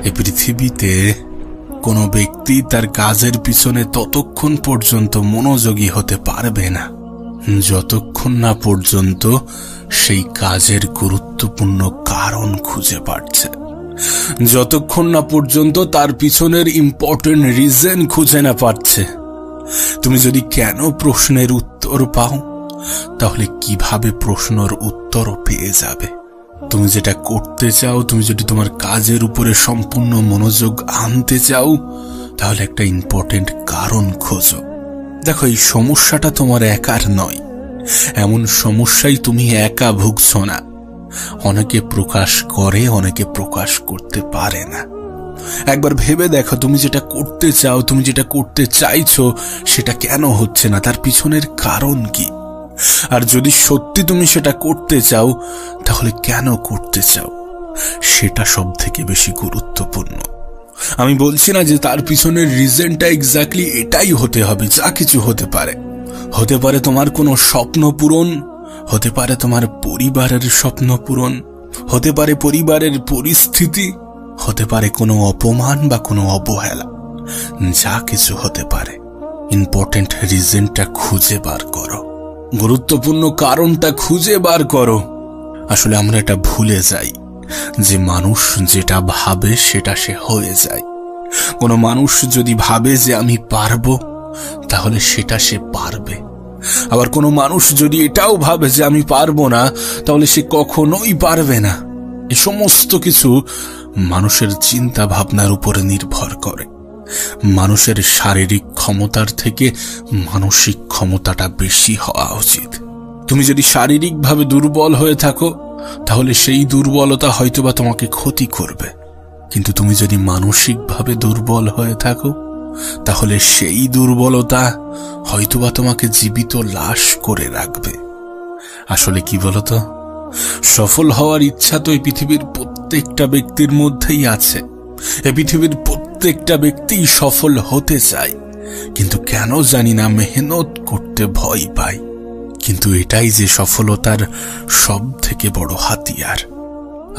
এই পৃথিবীতে কোনো ব্যক্তি তার কাজের পিছনে ততক্ষণ পর্যন্ত মনোযোগী হতে পারবে না যতক্ষণ না পর্যন্ত সেই কাজের গুরুত্বপূর্ণ কারণ খুঁজে পাচ্ছে, যতক্ষণ না পর্যন্ত তার পিছনের ইম্পর্টেন্ট রিজন খুঁজে না পাচ্ছে। তুমি যদি কেন প্রশ্নের উত্তর পাও, তাহলে কিভাবে প্রশ্নের উত্তরও পেয়ে যাবে। তুমি যেটা করতে চাও, তুমি যদি তোমার কাজের উপরে সম্পূর্ণ মনোযোগ আনতে চাও, তাহলে একটা ইম্পর্টেন্ট কারণ খোঁজো। দেখো, এই সমস্যাটা তোমার একার নয়, এমন সমস্যাই তুমি একা ভুগছো না। অনেকে প্রকাশ করে, অনেকে প্রকাশ করতে পারে না। একবার ভেবে দেখো, তুমি যেটা করতে চাও, তুমি যেটা করতে চাইছো, সেটা কেন হচ্ছে না, তার পিছনের কারণ কি? আর যদি সত্যি তুমি সেটা করতে চাও, তাহলে কেন করতে চাও, সেটা সব থেকে বেশি গুরুত্বপূর্ণ। আমি বলছি না যে তার পিছনের রিজনটা এক্স্যাক্টলি এটাই হতে হবে, যা কিছু হতে পারে। হতে পারে তোমার কোনো স্বপ্ন পূরণ, হতে পারে তোমার পরিবারের স্বপ্ন পূরণ, হতে পারে পরিবারের পরিস্থিতি, হতে পারে কোনো অপমান বা কোনো অবহেলা, যা কিছু হতে পারে। ইম্পর্টেন্ট রিজনটা খুঁজে বার করো, গুরুত্বপূর্ণ কারণটা খুঁজে বার করো। আসলে আমরা এটা ভুলে যাই যে মানুষ যেটা ভাবে সেটা সে হয়ে যায়। কোনো মানুষ যদি ভাবে যে আমি পারবো, তাহলে সেটা সে পারবে। আবার কোনো মানুষ যদি এটাও ভাবে যে আমি পারবো না, তাহলে সে কখনোই পারবে না। এই সমস্ত কিছু মানুষের চিন্তা ভাবনার উপরে নির্ভর করে। মানুষের শারীরিক ক্ষমতার থেকে মানসিক ক্ষমতাটা বেশি হওয়া উচিত। তুমি যদি শারীরিকভাবে দুর্বল হয়ে থাকো, তাহলে সেই দুর্বলতা হয়তোবা তোমাকে ক্ষতি করবে। কিন্তু তুমি যদি মানসিকভাবে দুর্বল হয়ে থাকো, তাহলে সেই দুর্বলতা হয়তোবা তোমাকে জীবিত লাশ করে রাখবে। আসলে কি বলতো, সফল হওয়ার ইচ্ছা তো এই পৃথিবীর প্রত্যেকটা ব্যক্তির মধ্যেই আছে। এই পৃথিবীর প্রত্যেকটা ব্যক্তি সফল হতে চায়, কিন্তু কেন জানি না মেহনত করতে ভয় পায়। কিন্তু এটাই যে সফলতার সব থেকে বড় হাতিয়ার।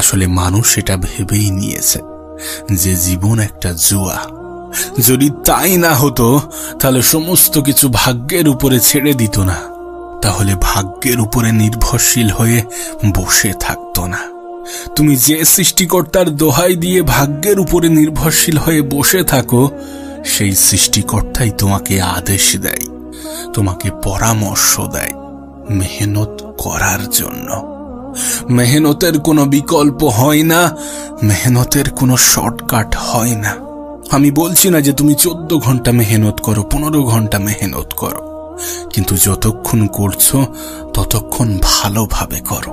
আসলে মানুষ এটা ভেবেই নিয়েছে যে জীবন একটা জুয়া। যদি তাই না হতো, তাহলে সমস্ত কিছু ভাগ্যের উপরে ছেড়ে দিত না, তাহলে ভাগ্যের উপরে নির্ভরশীল হয়ে বসে থাকতো না। তুমি যে সৃষ্টিকর্তার দোহাই দিয়ে ভাগ্যের উপরে নির্ভরশীল হয়ে বসে থাকো, সেই সৃষ্টিকর্তাই তোমাকে আদেশ দেয়, তোমাকে পরামর্শ দেয় মেহনত করার জন্য। মেহনতের কোনো বিকল্প হয় না, মেহনতের কোনো শর্টকাট হয় না। আমি বলছি না যে তুমি 14 ঘন্টা মেহনত করো, 15 ঘন্টা মেহনত করো, কিন্তু যতক্ষণ করছো ততক্ষণ ভালোভাবে করো।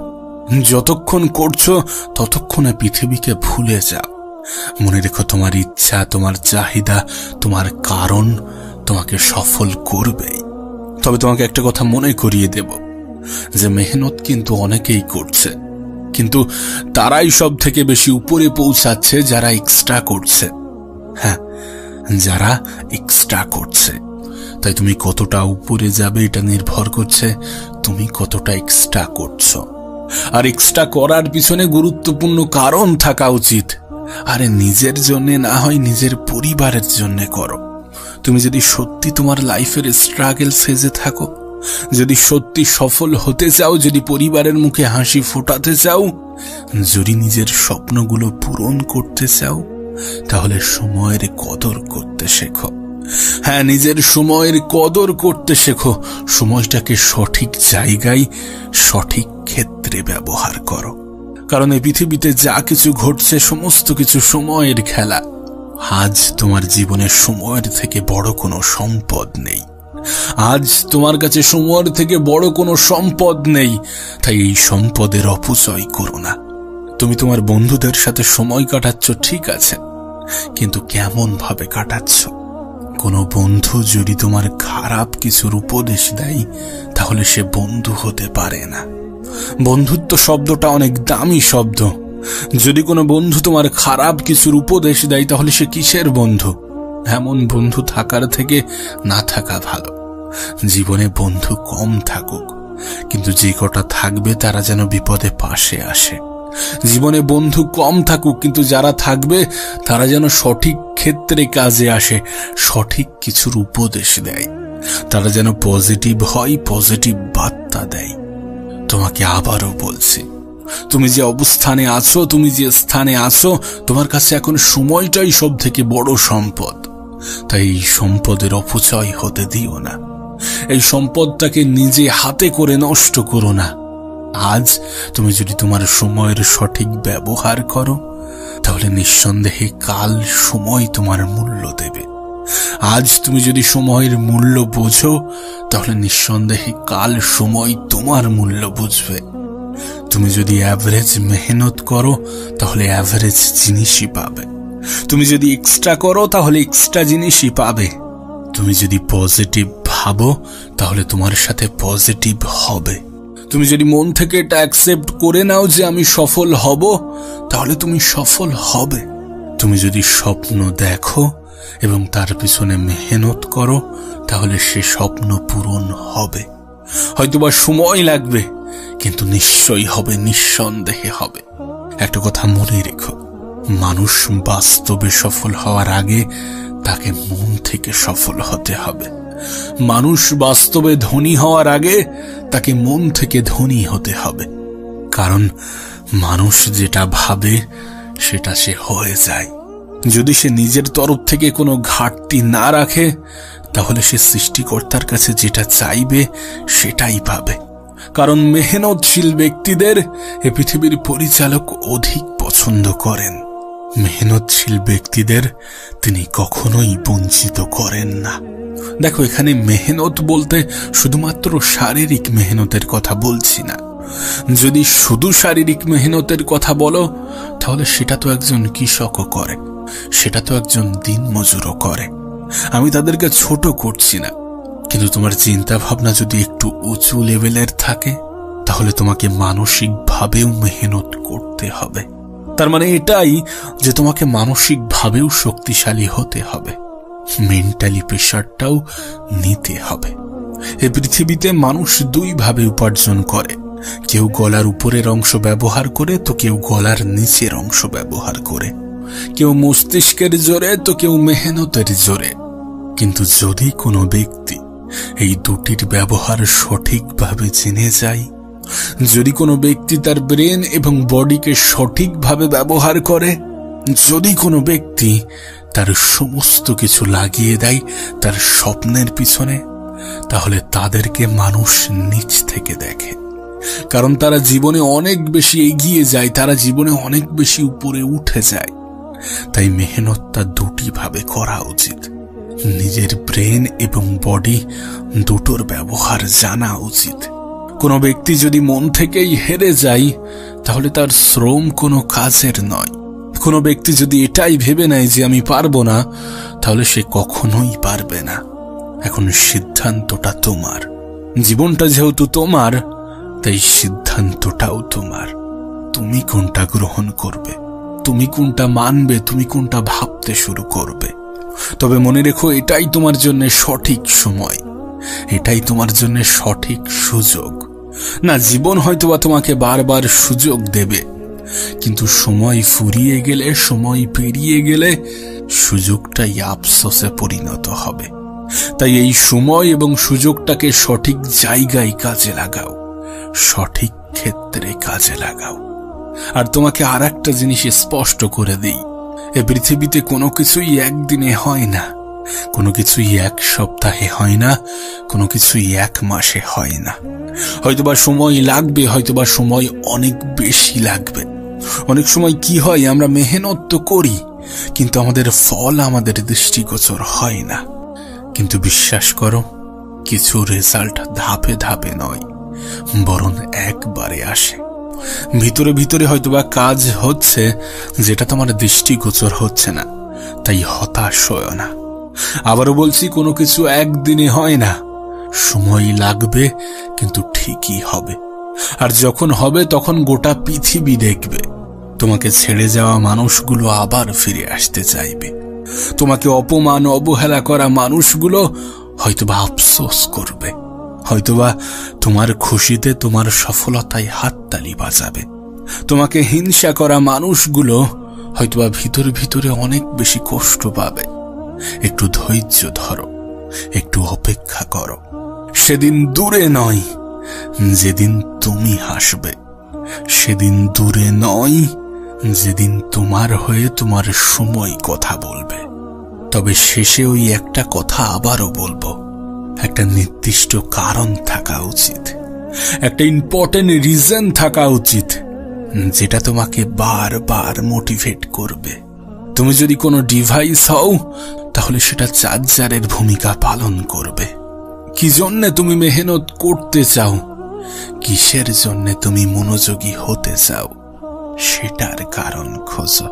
যতক্ষণ করছো ততক্ষণে পৃথিবীকে ভুলে যাও। মনে রেখো, তোমার ইচ্ছা, তোমার চাহিদা, তোমার কারণ তোমাকে সফল করবেই। তবে তোমাকে একটা কথা মনে করিয়ে দেব যে মেহনত কিন্তু অনেকেই করছে, কিন্তু তারাই সব থেকে বেশি উপরে পৌঁছাচ্ছে যারা এক্সট্রা করছে। হ্যাঁ, যারা এক্সট্রা করছে। তাই তুমি কতটা উপরে যাবে এটা নির্ভর করছে তুমি কতটা এক্সট্রা করছো। আর এক্সট্রা করার পিছনে গুরুত্বপূর্ণ কারণ থাকা উচিত। আরে নিজের জন্য না হয় নিজের পরিবারের জন্য করো। তুমি যদি সত্যি তোমার লাইফের স্ট্রাগল ফেজে থাকো, যদি সত্যি সফল হতে চাও, যদি পরিবারের মুখে হাসি ফোটাতে চাও, যদি নিজের স্বপ্নগুলো পূরণ করতে চাও, তাহলে সময়ের কদর করতে শেখো। হ্যাঁ, নিজের সময়ের কদর করতে শেখো। সময়টাকে সঠিক জায়গায়, সঠিক ক্ষেত্রে ব্যবহার করো। কারণ এই পৃথিবীতে যা কিছু ঘটছে সমস্ত কিছু সময়ের খেলা। আজ তোমার জীবনে সময়ের থেকে বড় কোনো সম্পদ নেই। আজ তোমার কাছে সময়ের থেকে বড় কোনো সম্পদ নেই। তাই এই সম্পদের অপচয় করো না। তুমি তোমার বন্ধুদের সাথে সময় কাটাচ্ছ, ঠিক আছে, কিন্তু কেমন ভাবে কাটাচ্ছ? কোনো বন্ধু যদি তোমার খারাপ কিছুর উপদেশ দেয়, তাহলে সে বন্ধু হতে পারে না। বন্ধুত্ব শব্দটা অনেক দামি শব্দ। যদি কোনো বন্ধু তোমার খারাপ কিছুর উপদেশ দেয়, তাহলে সে কিসের বন্ধু? এমন বন্ধু থাকার থেকে না থাকা ভালো। জীবনে বন্ধু কম থাকুক, কিন্তু যে কটা থাকবে তারা যেন বিপদে পাশে আসে। জীবনে বন্ধু কম থাকুক, কিন্তু যারা থাকবে তারা যেন সঠিক ক্ষেত্রে কাজে আসে, সঠিক কিছুর উপদেশ দেয়, তারা যেন পজিটিভ হয়, পজিটিভ বার্তা দেয়। তোমাকে আবারও বলছি, তুমি যে অবস্থানে আছো, তুমি যে স্থানে আছো, তোমার কাছে এখন সময়টাই সব থেকে বড় সম্পদ। তাই এই সম্পদের অপচয় হতে দিও না। এই সম্পদটাকে নিজে হাতে করে নষ্ট করো না। আজ তুমি যদি তোমার সময়ের সঠিক ব্যবহার করো, তাহলে নিঃসন্দেহে কাল সময় তোমার মূল্য দেবে। আজ তুমি যদি সময়ের মূল্য বোঝো, তাহলে নিঃসন্দেহে কাল সময় তোমার মূল্য বুঝবে। তুমি যদি অ্যাভারেজ মেহনত করো, তাহলে অ্যাভারেজ জিনিসই পাবে। তুমি যদি এক্সট্রা করো, তাহলে এক্সট্রা জিনিসই পাবে। তুমি যদি পজিটিভ ভাবো, তাহলে তোমার সাথে পজিটিভ হবে। তুমি যদি মন থেকে এটা অ্যাকসেপ্ট করে নাও যে আমি সফল হব, তাহলে তুমি সফল হবে। তুমি যদি স্বপ্ন দেখো এবং তার পিছনে মেহনত করো, তাহলে সে স্বপ্ন পূরণ হবে। হয়তোবা সময় লাগবে, কিন্তু নিশ্চয়ই হবে, নিঃসন্দেহে হবে। একটা কথা মনে রেখো, মানুষ বাস্তবে সফল হওয়ার আগে তাকে মন থেকে সফল হতে হবে। মানুষ বাস্তবে ধনী হওয়ার আগে তাকে মন থেকে ধনী হতে হবে। কারণ মানুষ যেটা ভাবে সেটা সে হয়ে যায়। যদি সে নিজের তরফ থেকে কোনো ঘাটতি না রাখে, তাহলে সে সৃষ্টিকর্তার কাছে যেটা চাইবে সেটাই পাবে। কারণ মেহনতশীল ব্যক্তিদের এ পৃথিবীর পরিচালক অধিক পছন্দ করেন। মেহনতশীল ব্যক্তিদের তিনি কখনোই বঞ্চিত করেন না। দেখো, এখানে মেহনত বলতে শুধুমাত্র শারীরিক মেহনতের কথা বলছি না। যদি শুধু শারীরিক মেহনতের কথা বলো, তাহলে সেটা তো একজন কৃষকও করে, সেটা তো একজন দিনমজুরও করে। আমি তাদেরকে ছোট করছি না, কিন্তু তোমার চিন্তা ভাবনা যদি একটু উঁচু লেভেলের থাকে, তাহলে তোমাকে মানসিকভাবেও মেহনত করতে হবে। তার মানে এটাই যে তোমাকে মানসিকভাবেও শক্তিশালী হতে হবে, মেন্টালি প্রেশারটাও নিতে হবে। এই পৃথিবীতে মানুষ দুই ভাবে উপার্জন করে, কেউ গলার উপরের অংশ ব্যবহার করে, তো কেউ গলার নিচের অংশ ব্যবহার করে। কেউ মস্তিষ্কের জোরে, তো কেউ মেহনতের জোরে। কিন্তু যদি কোনো ব্যক্তি এই দুটির ব্যবহার সঠিকভাবে জেনে যায়, যদি কোনো ব্যক্তি তার ব্রেন এবং বডিকে সঠিকভাবে ব্যবহার করে, যদি কোনো ব্যক্তি তার সমস্ত কিছু লাগিয়ে দেয় তার স্বপ্নের পিছনে, তাহলে তাদেরকে মানুষ নিচ থেকে দেখে। কারণ তারা জীবনে অনেক বেশি এগিয়ে যায়, তারা জীবনে অনেক বেশি উপরে উঠে যায়। তাই মেহনতটা দুটি ভাবে করা উচিত। নিজের ব্রেন এবং বডি দুটোর ব্যবহার জানা উচিত। কোনো ব্যক্তি যদি মন থেকেই হেরে যায়, তাহলে তার শ্রম কোনো কাজের নয়। কোনো ব্যক্তি যদি এটাই ভেবে নেয় যে আমি পারবো না, তাহলে সে কখনোই পারবে না। এখন সিদ্ধান্তটা তোমার। জীবনটা যেহেতু তোমার, তাই সিদ্ধান্তটাও তোমার। তুমি কোনটা গ্রহণ করবে, তুমি কোনটা মানবে, তুমি কোনটা ভাবতে শুরু করবে। তবে মনে রেখো, এটাই তোমার জন্য সঠিক সময়, এটাই তোমার জন্য সঠিক সুযোগ। না, জীবন হয়তোবা তোমাকে বারবার সুযোগ দেবে, কিন্তু সময় ফুরিয়ে গেলে, সময় পেরিয়ে গেলে সুযোগটাই আফসোসে পরিণত হবে। তাই এই সময় এবং সুযোগটাকে সঠিক জায়গায় কাজে লাগাও, সঠিক ক্ষেত্রে কাজে লাগাও। আর তোমাকে আর একটা জিনিস স্পষ্ট করে দিই, এ পৃথিবীতে কোনো কিছুই একদিনে হয় না, কোনো কিছুই এক সপ্তাহে হয় না, কোনো কিছুই এক মাসে হয় না। হয়তোবা সময় লাগবে, হয়তোবা সময় অনেক বেশি লাগবে। অনেক সময় কি হয়, আমরা মেহনত তো করি, কিন্তু আমাদের ফল আমাদের দৃষ্টিগোচর হয় না। কিন্তু বিশ্বাস করো, কিছু রেজাল্ট ধাপে ধাপে নয়, বরং একবারে আসে। ভিতরে ভিতরে হয়তোবা কাজ হচ্ছে যেটা তোমার দৃষ্টিগোচর হচ্ছে না, তাই হতাশ হয় না। আবারও বলছি, কোনো কিছু একদিনে হয় না, সময় লাগবে, কিন্তু ঠিকই হবে। আর যখন হবে, তখন গোটা পৃথিবী দেখবে। তোমাকে ছেড়ে যাওয়া মানুষগুলো আবার ফিরে আসতে চাইবে। তোমাকে অপমান অবহেলা করা মানুষগুলো হয়তোবা আফসোস করবে, হয়তোবা তোমার খুশিতে, তোমার সফলতায় হাততালি বাজাবে। তোমাকে হিংসা করা মানুষগুলো হয়তোবা ভিতরে ভিতরে অনেক বেশি কষ্ট পাবে। একটু ধৈর্য ধরো, একটু অপেক্ষা করো। সেদিন দূরে নয় যেদিন তুমি হাসবে, সেদিন দূরে নয় যেদিন তোমার হয়ে তোমার সময় কথা বলবে। তবে শেষে ওই একটা কথা আবারও বলবো, একটা নির্দিষ্ট কারণ থাকা উচিত, একটা ইম্পর্টেন্ট রিজন থাকা উচিত, যেটা তোমাকে বারবার মোটিভেট করবে। তুমি যদি কোনো ডিভাইস হও, তাহলে সেটা চার্জারের ভূমিকা পালন করবে। কি জন্যে তুমি মেহনত করতে চাও, কিসের জন্যে তুমি মনোযোগী হতে চাও, সেটার কারণ খোঁজো।